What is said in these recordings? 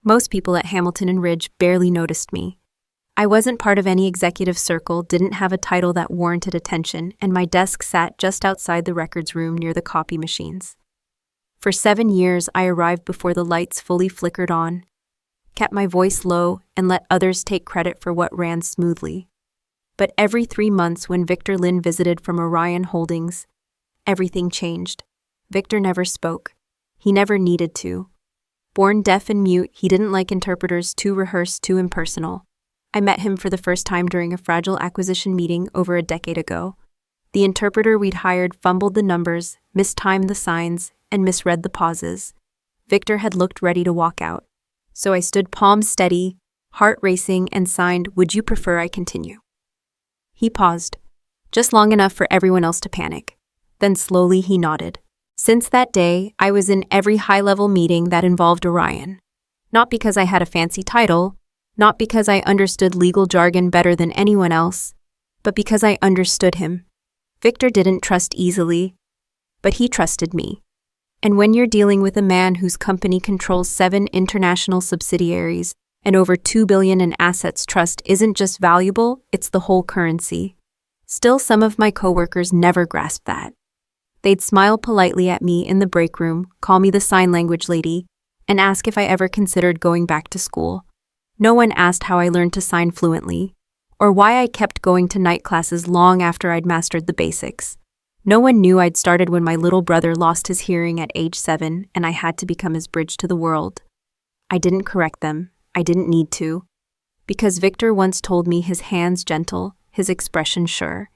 Most people at Hamilton and Ridge barely noticed me. I wasn't part of any executive circle, didn't have a title that warranted attention, and my desk sat just outside the records room near the copy machines. For 7 years, I arrived before the lights fully flickered on, kept my voice low, and let others take credit for what ran smoothly. But every 3 months, when Victor Lin visited from Orion Holdings, everything changed. Victor never spoke. He never needed to. Born deaf and mute, he didn't like interpreters too rehearsed, too impersonal. I met him for the first time during a fragile acquisition meeting over a decade ago. The interpreter we'd hired fumbled the numbers, mistimed the signs, and misread the pauses. Victor had looked ready to walk out. So I stood palms steady, heart racing, and signed, "Would you prefer I continue?" He paused, just long enough for everyone else to panic. Then slowly he nodded. Since that day, I was in every high-level meeting that involved Orion. Not because I had a fancy title, not because I understood legal jargon better than anyone else, but because I understood him. Victor didn't trust easily, but he trusted me. And when you're dealing with a man whose company controls 7 international subsidiaries and over $2 billion in assets, trust isn't just valuable, it's the whole currency. Still, some of my coworkers never grasped that. They'd smile politely at me in the break room, call me the sign language lady, and ask if I ever considered going back to school. No one asked how I learned to sign fluently, or why I kept going to night classes long after I'd mastered the basics. No one knew I'd started when my little brother lost his hearing at age 7 and I had to become his bridge to the world. I didn't correct them. I didn't need to. Because Victor once told me, his hands gentle, his expression sure.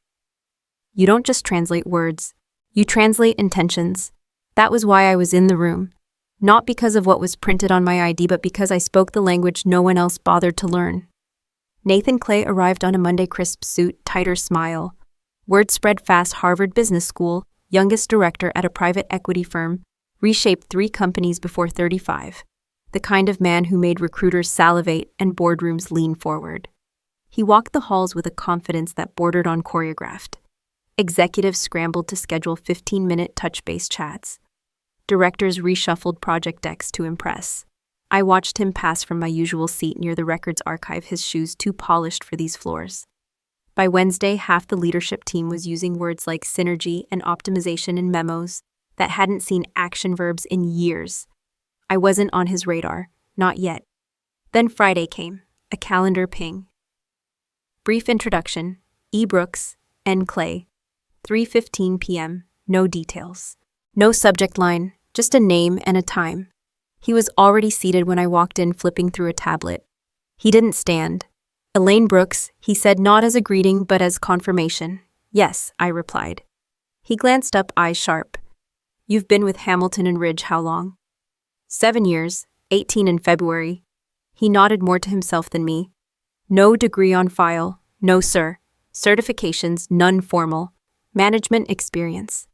You don't just translate words. You translate intentions. That was why I was in the room. Not because of what was printed on my ID, but because I spoke the language no one else bothered to learn. Nathan Clay arrived on a Monday, crisp suit, tighter smile. Word spread fast. Harvard Business School, youngest director at a private equity firm, reshaped 3 companies before 35. The kind of man who made recruiters salivate and boardrooms lean forward. He walked the halls with a confidence that bordered on choreographed. Executives scrambled to schedule 15-minute touch-base chats. Directors reshuffled project decks to impress. I watched him pass from my usual seat near the records archive, his shoes too polished for these floors. By Wednesday, half the leadership team was using words like synergy and optimization in memos that hadn't seen action verbs in years. I wasn't on his radar, not yet. Then Friday came, a calendar ping. Brief introduction, E. Brooks, N. Clay. 3:15 p.m., no details. No subject line, just a name and a time. He was already seated when I walked in, flipping through a tablet. He didn't stand. Elaine Brooks, he said, not as a greeting but as confirmation. Yes, I replied. He glanced up, eyes sharp. You've been with Hamilton and Ridge how long? 7 years, 18 in February. He nodded, more to himself than me. No degree on file. No, sir. Certifications, none formal. Management experience.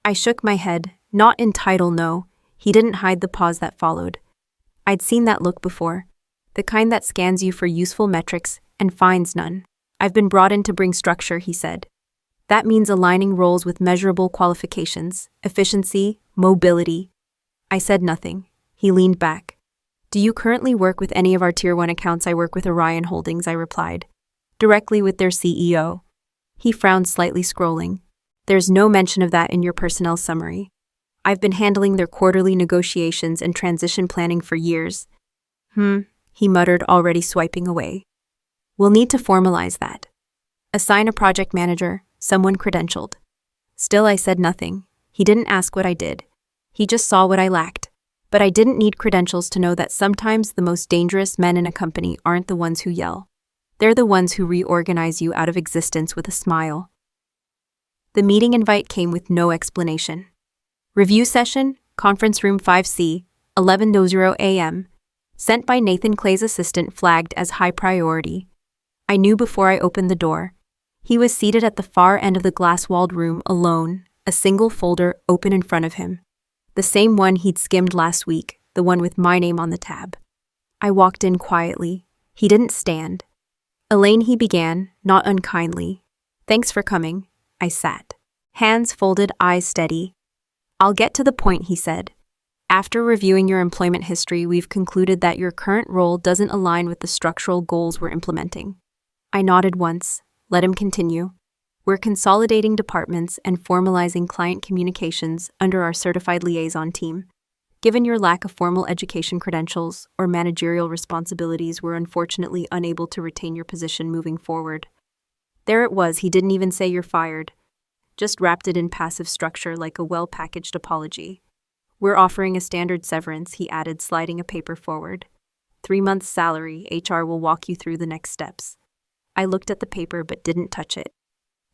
I shook my head, not in title, no. He didn't hide the pause that followed. I'd seen that look before. The kind that scans you for useful metrics and finds none. I've been brought in to bring structure, he said. That means aligning roles with measurable qualifications, efficiency, mobility. I said nothing. He leaned back. Do you currently work with any of our Tier 1 accounts? I work with Orion Holdings, I replied. Directly with their CEO. He frowned slightly, scrolling. There's no mention of that in your personnel summary. I've been handling their quarterly negotiations and transition planning for years. He muttered, already swiping away. We'll need to formalize that. Assign a project manager, someone credentialed. Still, I said nothing. He didn't ask what I did. He just saw what I lacked. But I didn't need credentials to know that sometimes the most dangerous men in a company aren't the ones who yell. They're the ones who reorganize you out of existence with a smile. The meeting invite came with no explanation. Review session, conference room 5C, 11:00 a.m., sent by Nathan Clay's assistant, flagged as high priority. I knew before I opened the door. He was seated at the far end of the glass-walled room, alone, a single folder open in front of him. The same one he'd skimmed last week, the one with my name on the tab. I walked in quietly. He didn't stand. Elaine, he began, not unkindly. Thanks for coming. I sat. Hands folded, eyes steady. I'll get to the point, he said. After reviewing your employment history, we've concluded that your current role doesn't align with the structural goals we're implementing. I nodded once. Let him continue. We're consolidating departments and formalizing client communications under our certified liaison team. Given your lack of formal education credentials or managerial responsibilities, we're unfortunately unable to retain your position moving forward. There it was, he didn't even say you're fired. Just wrapped it in passive structure like a well-packaged apology. We're offering a standard severance, he added, sliding a paper forward. 3 months' salary, HR will walk you through the next steps. I looked at the paper but didn't touch it.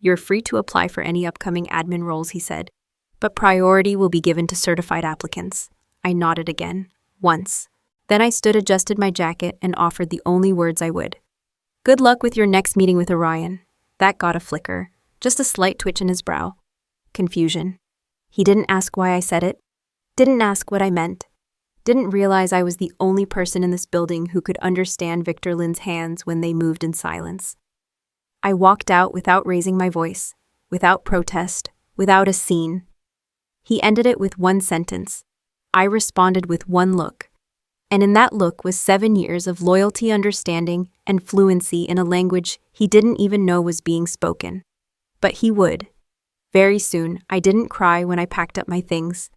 You're free to apply for any upcoming admin roles, he said, but priority will be given to certified applicants. I nodded again, once. Then I stood, adjusted my jacket, and offered the only words I would. Good luck with your next meeting with Orion. That got a flicker, just a slight twitch in his brow. Confusion. He didn't ask why I said it, didn't ask what I meant, didn't realize I was the only person in this building who could understand Victor Lin's hands when they moved in silence. I walked out without raising my voice, without protest, without a scene. He ended it with one sentence. I responded with one look. And in that look was 7 years of loyalty, understanding, and fluency in a language he didn't even know was being spoken. But he would. Very soon, I didn't cry when I packed up my things.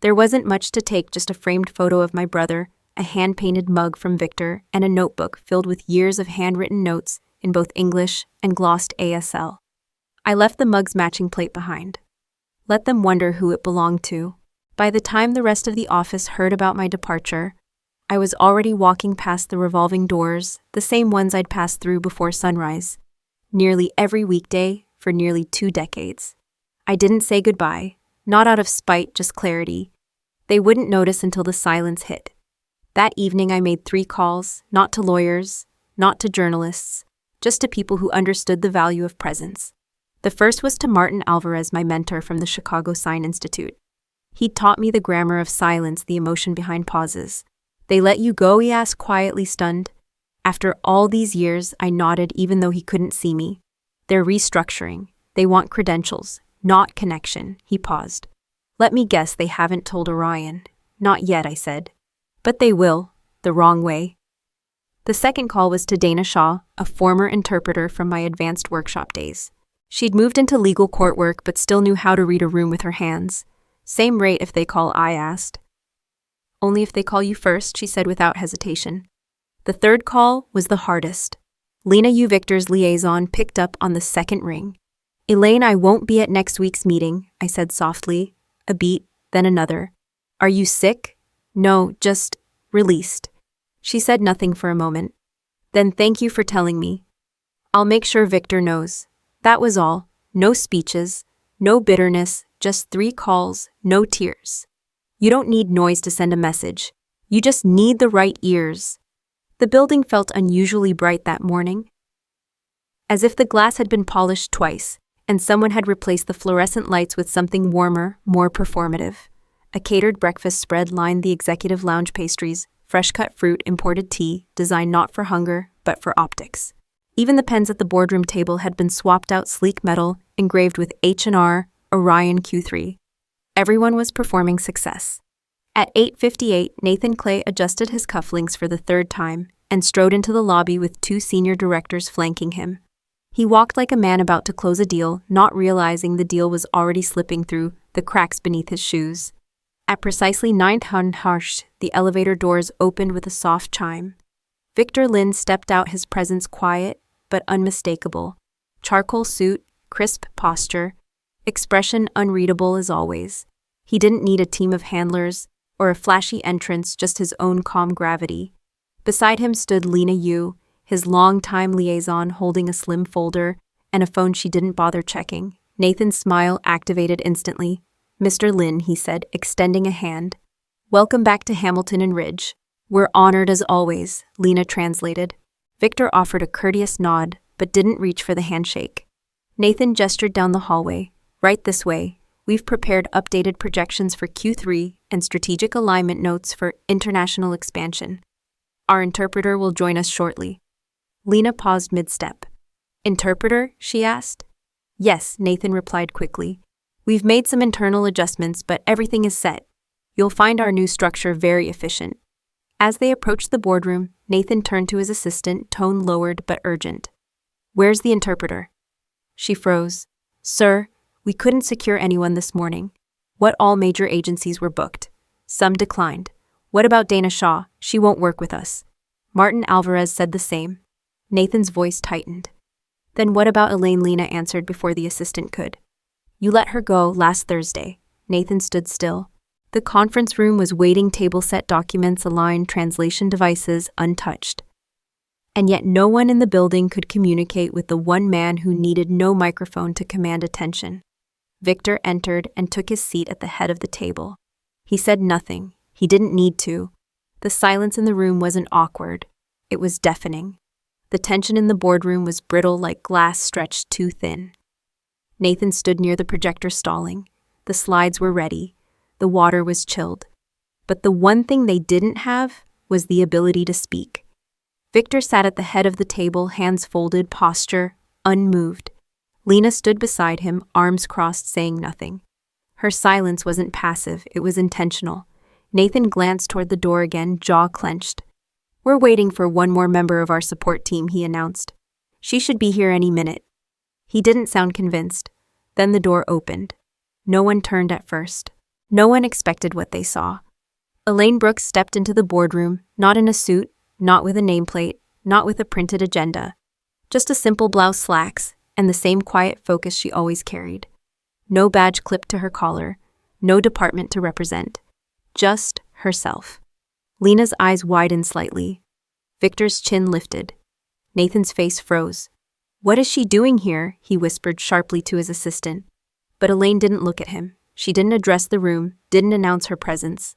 There wasn't much to take, just a framed photo of my brother, a hand-painted mug from Victor, and a notebook filled with years of handwritten notes in both English and glossed ASL. I left the mug's matching plate behind. Let them wonder who it belonged to. By the time the rest of the office heard about my departure, I was already walking past the revolving doors, the same ones I'd passed through before sunrise, nearly every weekday for nearly 2 decades. I didn't say goodbye, not out of spite, just clarity. They wouldn't notice until the silence hit. That evening I made 3 calls, not to lawyers, not to journalists, just to people who understood the value of presence. The first was to Martin Alvarez, my mentor from the Chicago Sign Institute. He'd taught me the grammar of silence, the emotion behind pauses. They let you go, he asked, quietly stunned. After all these years, I nodded even though he couldn't see me. They're restructuring. They want credentials, not connection, he paused. Let me guess, they haven't told Orion. Not yet, I said. But they will, the wrong way. The second call was to Dana Shaw, a former interpreter from my advanced workshop days. She'd moved into legal court work but still knew how to read a room with her hands. Same rate if they call, I asked. Only if they call you first, she said without hesitation. The third call was the hardest. Lena Yu, Victor's liaison, picked up on the second ring. Elaine, I won't be at next week's meeting, I said softly. A beat, then another. Are you sick? No, just released. She said nothing for a moment. Then thank you for telling me. I'll make sure Victor knows. That was all. No speeches, no bitterness, just 3 calls, no tears. You don't need noise to send a message. You just need the right ears. The building felt unusually bright that morning, as if the glass had been polished twice, and someone had replaced the fluorescent lights with something warmer, more performative. A catered breakfast spread lined the executive lounge, pastries, fresh-cut fruit, imported tea, designed not for hunger, but for optics. Even the pens at the boardroom table had been swapped out, sleek metal, engraved with H&R, Orion Q3. Everyone was performing success. At 8:58, Nathan Clay adjusted his cufflinks for the 3rd time and strode into the lobby with 2 senior directors flanking him. He walked like a man about to close a deal, not realizing the deal was already slipping through the cracks beneath his shoes. At precisely 9:00, the elevator doors opened with a soft chime. Victor Lin stepped out, his presence quiet but unmistakable. Charcoal suit, crisp posture, expression unreadable as always. He didn't need a team of handlers or a flashy entrance, just his own calm gravity. Beside him stood Lena Yu, his longtime liaison, holding a slim folder and a phone she didn't bother checking. Nathan's smile activated instantly. Mr. Lin, he said, extending a hand. Welcome back to Hamilton and Ridge. We're honored as always, Lena translated. Victor offered a courteous nod, but didn't reach for the handshake. Nathan gestured down the hallway. Right this way. We've prepared updated projections for Q3 and strategic alignment notes for international expansion. Our interpreter will join us shortly. Lena paused mid-step. Interpreter? She asked. Yes, Nathan replied quickly. We've made some internal adjustments, but everything is set. You'll find our new structure very efficient. As they approached the boardroom, Nathan turned to his assistant, tone lowered but urgent. Where's the interpreter? She froze. Sir, we couldn't secure anyone this morning. What all major agencies were booked. Some declined. What about Dana Shaw? She won't work with us. Martin Alvarez said the same. Nathan's voice tightened. Then what about Elaine? Lena answered before the assistant could. You let her go last Thursday. Nathan stood still. The conference room was waiting, table set, documents aligned, translation devices untouched. And yet no one in the building could communicate with the one man who needed no microphone to command attention. Victor entered and took his seat at the head of the table. He said nothing. He didn't need to. The silence in the room wasn't awkward. It was deafening. The tension in the boardroom was brittle like glass stretched too thin. Nathan stood near the projector stalling. The slides were ready. The water was chilled. But the one thing they didn't have was the ability to speak. Victor sat at the head of the table, hands folded, posture unmoved. Lena stood beside him, arms crossed, saying nothing. Her silence wasn't passive, it was intentional. Nathan glanced toward the door again, jaw clenched. We're waiting for one more member of our support team, he announced. She should be here any minute. He didn't sound convinced. Then the door opened. No one turned at first. No one expected what they saw. Elaine Brooks stepped into the boardroom, not in a suit, not with a nameplate, not with a printed agenda. Just a simple blouse, slacks, and the same quiet focus she always carried. No badge clipped to her collar, no department to represent. Just herself. Lena's eyes widened slightly. Victor's chin lifted. Nathan's face froze. What is she doing here? He whispered sharply to his assistant. But Elaine didn't look at him. She didn't address the room, didn't announce her presence.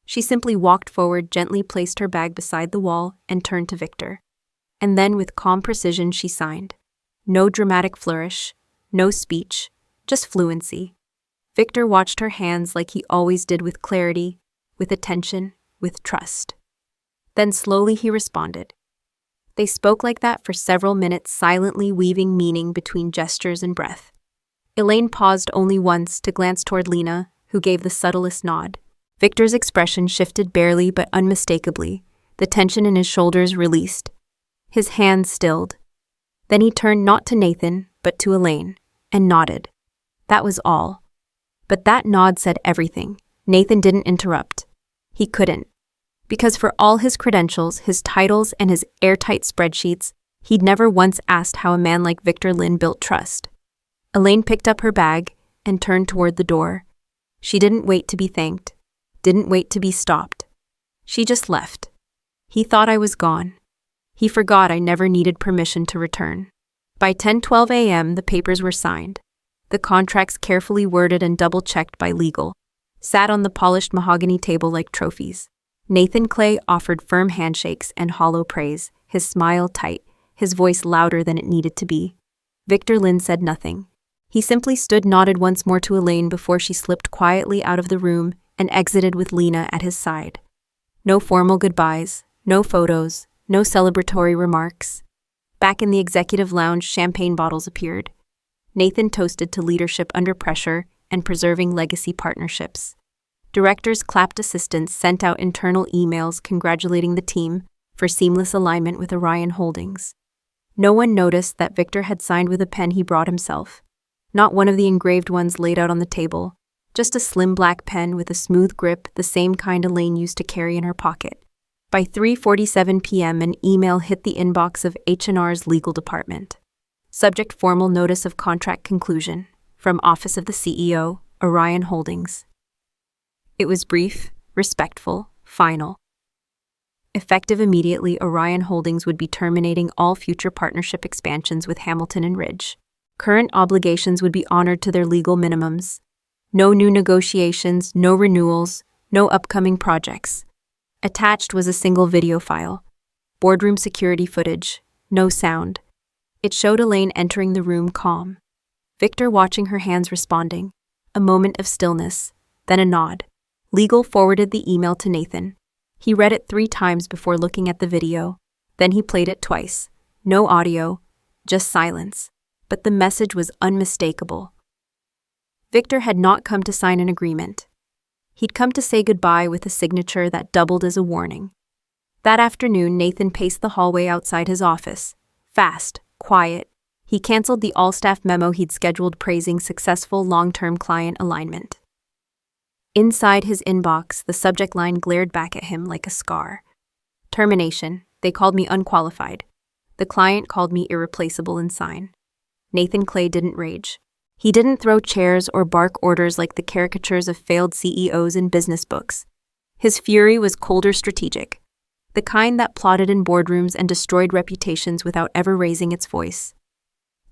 She simply walked forward, gently placed her bag beside the wall, and turned to Victor. And then with calm precision she signed. No dramatic flourish, no speech, just fluency. Victor watched her hands like he always did, with clarity, with attention, with trust. Then slowly he responded. They spoke like that for several minutes, silently weaving meaning between gestures and breath. Elaine paused only once to glance toward Lena, who gave the subtlest nod. Victor's expression shifted barely but unmistakably, the tension in his shoulders released. His hands stilled. Then he turned not to Nathan, but to Elaine, and nodded. That was all. But that nod said everything. Nathan didn't interrupt. He couldn't. Because for all his credentials, his titles, and his airtight spreadsheets, he'd never once asked how a man like Victor Lynn built trust. Elaine picked up her bag and turned toward the door. She didn't wait to be thanked, didn't wait to be stopped. She just left. He thought I was gone. He forgot I never needed permission to return. By 10:12 a.m., the papers were signed. The contracts, carefully worded and double-checked by legal, sat on the polished mahogany table like trophies. Nathan Clay offered firm handshakes and hollow praise, his smile tight, his voice louder than it needed to be. Victor Lynn said nothing. He simply stood, nodded once more to Elaine before she slipped quietly out of the room and exited with Lena at his side. No formal goodbyes, no photos, no celebratory remarks. Back in the executive lounge, champagne bottles appeared. Nathan toasted to leadership under pressure and preserving legacy partnerships. Directors clapped, assistants sent out internal emails congratulating the team for seamless alignment with Orion Holdings. No one noticed that Victor had signed with a pen he brought himself. Not one of the engraved ones laid out on the table, just a slim black pen with a smooth grip, the same kind Elaine used to carry in her pocket. By 3:47 p.m., an email hit the inbox of H&R's legal department. Subject: formal notice of contract conclusion. From Office of the CEO, Orion Holdings. It was brief, respectful, final. Effective immediately, Orion Holdings would be terminating all future partnership expansions with Hamilton and Ridge. Current obligations would be honored to their legal minimums. No new negotiations, no renewals, no upcoming projects. Attached was a single video file. Boardroom security footage, no sound. It showed Elaine entering the room calm. Victor watching her hands responding. A moment of stillness, then a nod. Legal forwarded the email to Nathan. He read it 3 times before looking at the video. Then he played it twice. No audio, just silence. But the message was unmistakable. Victor had not come to sign an agreement. He'd come to say goodbye with a signature that doubled as a warning. That afternoon, Nathan paced the hallway outside his office. Fast, quiet. He canceled the all-staff memo he'd scheduled praising successful long-term client alignment. Inside his inbox, the subject line glared back at him like a scar. Termination. They called me unqualified. The client called me irreplaceable in sign. Nathan Clay didn't rage. He didn't throw chairs or bark orders like the caricatures of failed CEOs in business books. His fury was colder, strategic, the kind that plotted in boardrooms and destroyed reputations without ever raising its voice.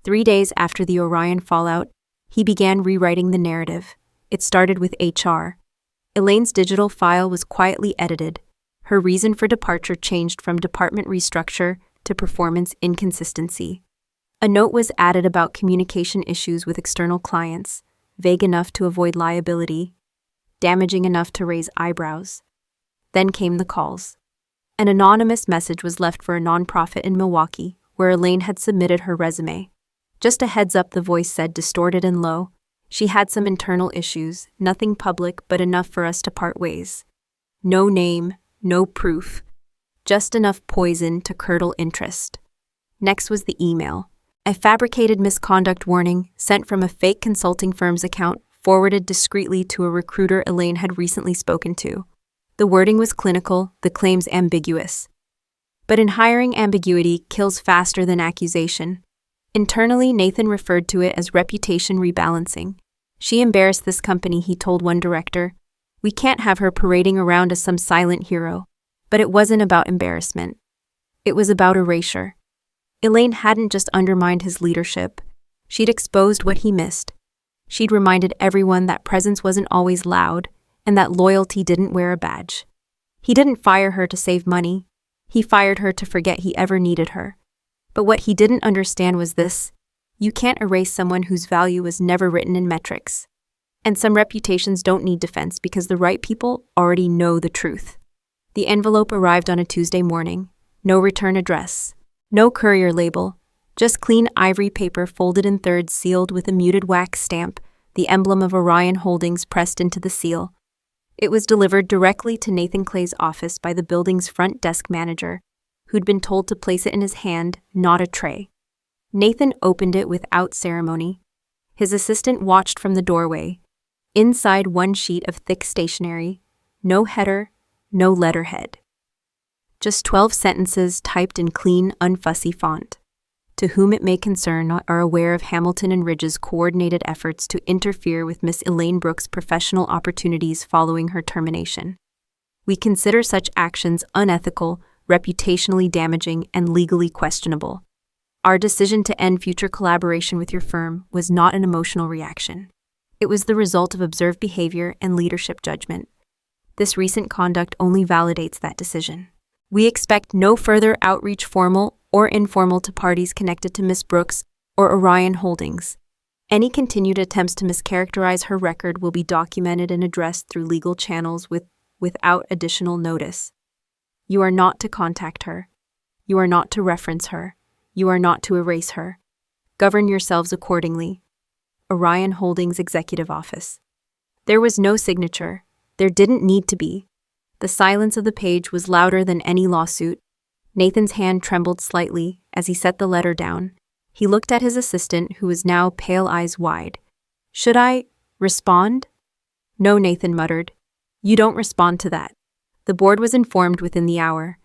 3 days after the Orion fallout, he began rewriting the narrative. It started with HR. Elaine's digital file was quietly edited. Her reason for departure changed from department restructure to performance inconsistency. A note was added about communication issues with external clients, vague enough to avoid liability, damaging enough to raise eyebrows. Then came the calls. An anonymous message was left for a nonprofit in Milwaukee, where Elaine had submitted her resume. Just a heads up, the voice said, distorted and low. She had some internal issues, nothing public but enough for us to part ways. No name, no proof, just enough poison to curdle interest. Next was the email. A fabricated misconduct warning sent from a fake consulting firm's account, forwarded discreetly to a recruiter Elaine had recently spoken to. The wording was clinical, the claims ambiguous. But in hiring, ambiguity kills faster than accusation. Internally, Nathan referred to it as reputation rebalancing. She embarrassed this company, he told one director. We can't have her parading around as some silent hero. But it wasn't about embarrassment. It was about erasure. Elaine hadn't just undermined his leadership. She'd exposed what he missed. She'd reminded everyone that presence wasn't always loud, and that loyalty didn't wear a badge. He didn't fire her to save money. He fired her to forget he ever needed her. But what he didn't understand was this: you can't erase someone whose value was never written in metrics. And some reputations don't need defense because the right people already know the truth. The envelope arrived on a Tuesday morning. No return address. No courier label. Just clean ivory paper folded in thirds, sealed with a muted wax stamp, the emblem of Orion Holdings pressed into the seal. It was delivered directly to Nathan Clay's office by the building's front desk manager, who'd been told to place it in his hand, not a tray. Nathan opened it without ceremony. His assistant watched from the doorway. Inside, one sheet of thick stationery, no header, no letterhead. Just 12 sentences typed in clean, unfussy font. To whom it may concern are aware of Hamilton and Ridge's coordinated efforts to interfere with Miss Elaine Brooks' professional opportunities following her termination. We consider such actions unethical, reputationally damaging, and legally questionable. Our decision to end future collaboration with your firm was not an emotional reaction. It was the result of observed behavior and leadership judgment. This recent conduct only validates that decision. We expect no further outreach, formal or informal, to parties connected to Miss Brooks or Orion Holdings. Any continued attempts to mischaracterize her record will be documented and addressed through legal channels without additional notice. You are not to contact her. You are not to reference her. You are not to erase her. Govern yourselves accordingly. Orion Holdings Executive Office. There was no signature. There didn't need to be. The silence of the page was louder than any lawsuit. Nathan's hand trembled slightly as he set the letter down. He looked at his assistant, who was now pale, eyes wide. Should I respond? No, Nathan muttered. You don't respond to that. The board was informed within the hour.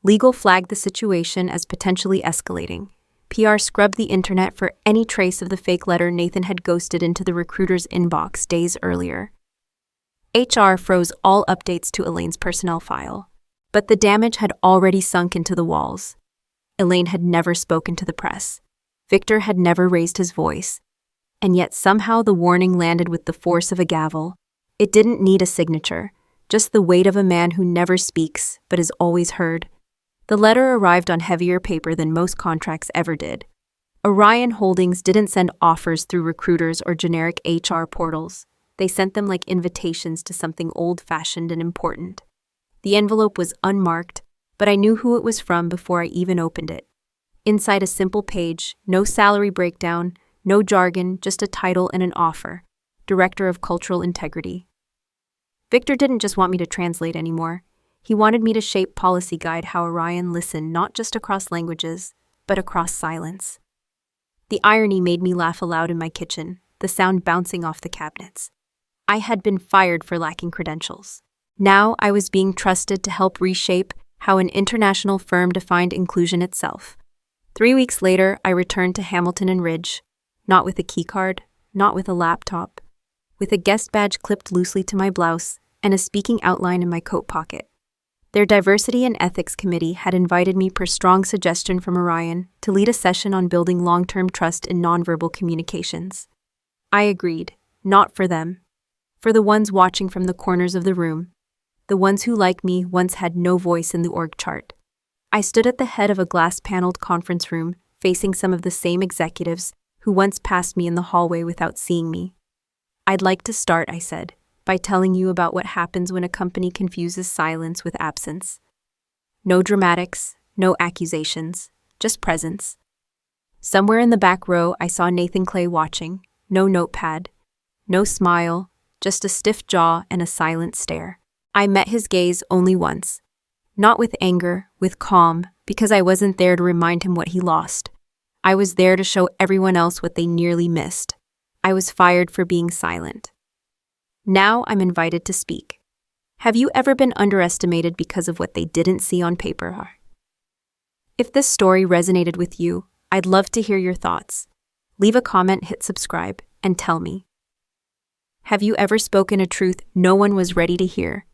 Legal flagged the situation as potentially escalating. PR scrubbed the internet for any trace of the fake letter Nathan had ghosted into the recruiter's inbox days earlier. HR froze all updates to Elaine's personnel file. But the damage had already sunk into the walls. Elaine had never spoken to the press. Victor had never raised his voice. And yet somehow the warning landed with the force of a gavel. It didn't need a signature, just the weight of a man who never speaks but is always heard. The letter arrived on heavier paper than most contracts ever did. Orion Holdings didn't send offers through recruiters or generic HR portals. They sent them like invitations to something old-fashioned and important. The envelope was unmarked, but I knew who it was from before I even opened it. Inside, a simple page, no salary breakdown, no jargon, just a title and an offer. Director of Cultural Integrity. Victor didn't just want me to translate anymore. He wanted me to shape policy guide how Orion listened not just across languages, but across silence. The irony made me laugh aloud in my kitchen, the sound bouncing off the cabinets. I had been fired for lacking credentials. Now I was being trusted to help reshape how an international firm defined inclusion itself. 3 weeks later, I returned to Hamilton and Ridge, not with a keycard, not with a laptop, with a guest badge clipped loosely to my blouse and a speaking outline in my coat pocket. Their Diversity and Ethics Committee had invited me per strong suggestion from Orion to lead a session on building long-term trust in nonverbal communications. I agreed, not for them, for the ones watching from the corners of the room, the ones who, like me, once had no voice in the org chart. I stood at the head of a glass-paneled conference room, facing some of the same executives who once passed me in the hallway without seeing me. "I'd like to start," I said, "by telling you about what happens when a company confuses silence with absence. No dramatics, no accusations, just presence." Somewhere in the back row, I saw Nathan Clay watching, no notepad, no smile, just a stiff jaw and a silent stare. I met his gaze only once. Not with anger, with calm, because I wasn't there to remind him what he lost. I was there to show everyone else what they nearly missed. I was fired for being silent. Now I'm invited to speak. Have you ever been underestimated because of what they didn't see on paper? If this story resonated with you, I'd love to hear your thoughts. Leave a comment, hit subscribe, and tell me. Have you ever spoken a truth no one was ready to hear?